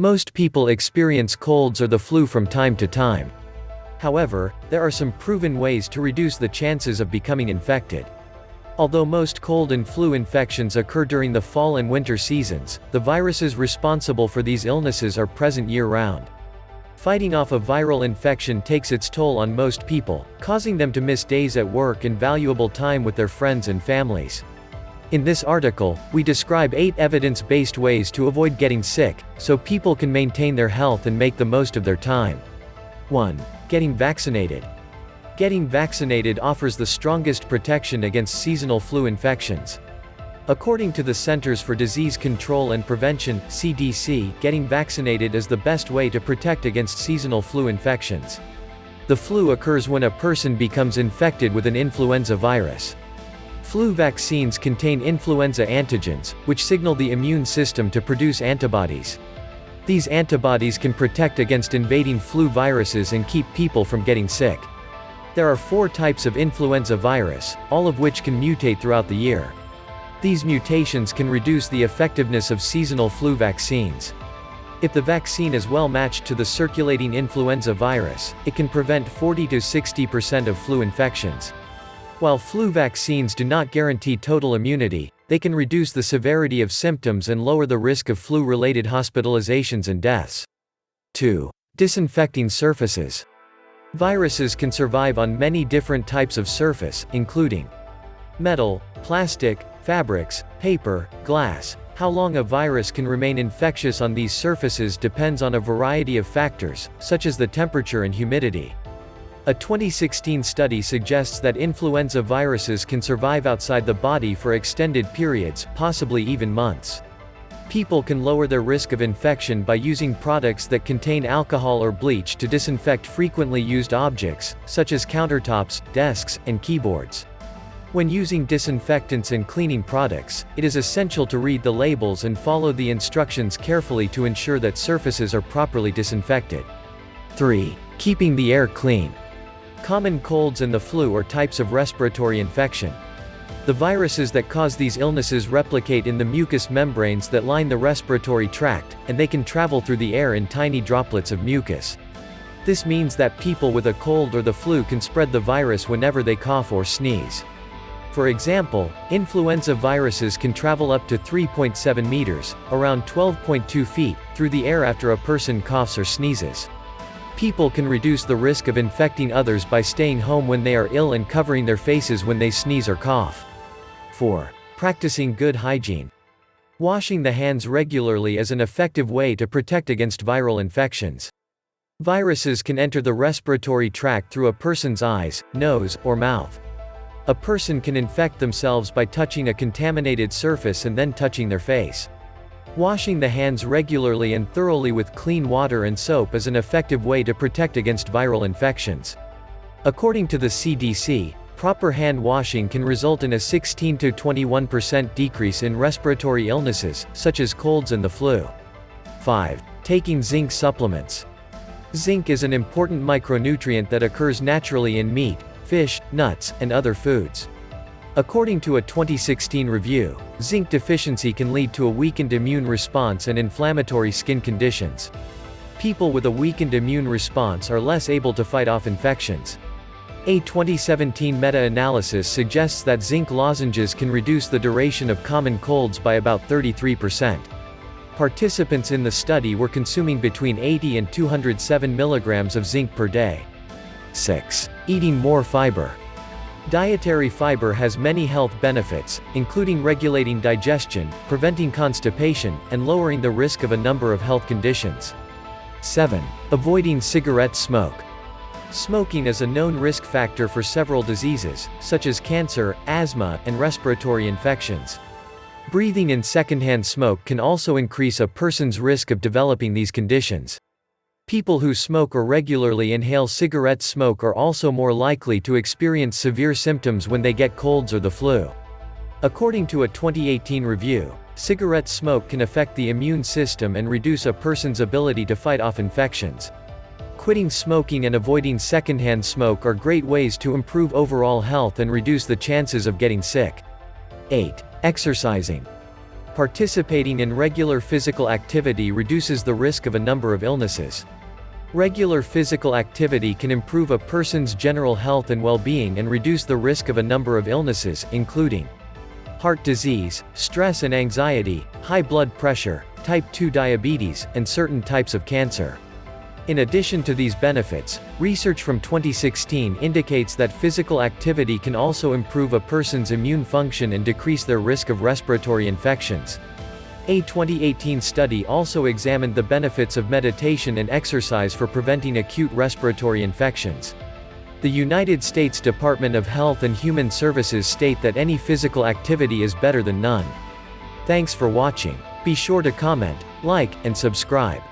Most people experience colds or the flu from time to time. However, there are some proven ways to reduce the chances of becoming infected. Although most cold and flu infections occur during the fall and winter seasons, the viruses responsible for these illnesses are present year-round. Fighting off a viral infection takes its toll on most people, causing them to miss days at work and valuable time with their friends and families. In this article, we describe 8 evidence-based ways to avoid getting sick, so people can maintain their health and make the most of their time. 1. Getting vaccinated. Getting vaccinated offers the strongest protection against seasonal flu infections. According to the Centers for Disease Control and Prevention, CDC, getting vaccinated is the best way to protect against seasonal flu infections. The flu occurs when a person becomes infected with an influenza virus. Flu vaccines contain influenza antigens, which signal the immune system to produce antibodies. These antibodies can protect against invading flu viruses and keep people from getting sick. There are 4 types of influenza virus, all of which can mutate throughout the year. These mutations can reduce the effectiveness of seasonal flu vaccines. If the vaccine is well matched to the circulating influenza virus, it can prevent 40 to 60% of flu infections. While flu vaccines do not guarantee total immunity, they can reduce the severity of symptoms and lower the risk of flu-related hospitalizations and deaths. 2. Disinfecting surfaces. Viruses can survive on many different types of surface, including metal, plastic, fabrics, paper, glass. How long a virus can remain infectious on these surfaces depends on a variety of factors, such as the temperature and humidity. A 2016 study suggests that influenza viruses can survive outside the body for extended periods, possibly even months. People can lower their risk of infection by using products that contain alcohol or bleach to disinfect frequently used objects, such as countertops, desks, and keyboards. When using disinfectants and cleaning products, it is essential to read the labels and follow the instructions carefully to ensure that surfaces are properly disinfected. 3. Keeping the air clean. Common colds and the flu are types of respiratory infection. The viruses that cause these illnesses replicate in the mucous membranes that line the respiratory tract, and they can travel through the air in tiny droplets of mucus. This means that people with a cold or the flu can spread the virus whenever they cough or sneeze. For example, influenza viruses can travel up to 3.7 meters, around 12.2 feet, through the air after a person coughs or sneezes. People can reduce the risk of infecting others by staying home when they are ill and covering their faces when they sneeze or cough. 4. Practicing good hygiene. Washing the hands regularly is an effective way to protect against viral infections. Viruses can enter the respiratory tract through a person's eyes, nose, or mouth. A person can infect themselves by touching a contaminated surface and then touching their face. Washing the hands regularly and thoroughly with clean water and soap is an effective way to protect against viral infections. According to the CDC, proper hand washing can result in a 16 to 21% decrease in respiratory illnesses, such as colds and the flu. 5. Taking zinc supplements. Zinc is an important micronutrient that occurs naturally in meat, fish, nuts, and other foods. According to a 2016 review, zinc deficiency can lead to a weakened immune response and inflammatory skin conditions. People with a weakened immune response are less able to fight off infections. A 2017 meta-analysis suggests that zinc lozenges can reduce the duration of common colds by about 33%. Participants in the study were consuming between 80 and 207 milligrams of zinc per day. 6. Eating more fiber. Dietary fiber has many health benefits, including regulating digestion, preventing constipation, and lowering the risk of a number of health conditions. 7. Avoiding cigarette smoke. Smoking is a known risk factor for several diseases, such as cancer, asthma, and respiratory infections. Breathing in secondhand smoke can also increase a person's risk of developing these conditions. People who smoke or regularly inhale cigarette smoke are also more likely to experience severe symptoms when they get colds or the flu. According to a 2018 review, cigarette smoke can affect the immune system and reduce a person's ability to fight off infections. Quitting smoking and avoiding secondhand smoke are great ways to improve overall health and reduce the chances of getting sick. 8. Exercising. Participating in regular physical activity reduces the risk of a number of illnesses. Regular physical activity can improve a person's general health and well-being and reduce the risk of a number of illnesses, including heart disease, stress and anxiety, high blood pressure, type 2 diabetes, and certain types of cancer. In addition to these benefits, research from 2016 indicates that physical activity can also improve a person's immune function and decrease their risk of respiratory infections. A 2018 study also examined the benefits of meditation and exercise for preventing acute respiratory infections. The United States Department of Health and Human Services state that any physical activity is better than none. Thanks for watching. Be sure to comment, like, and subscribe.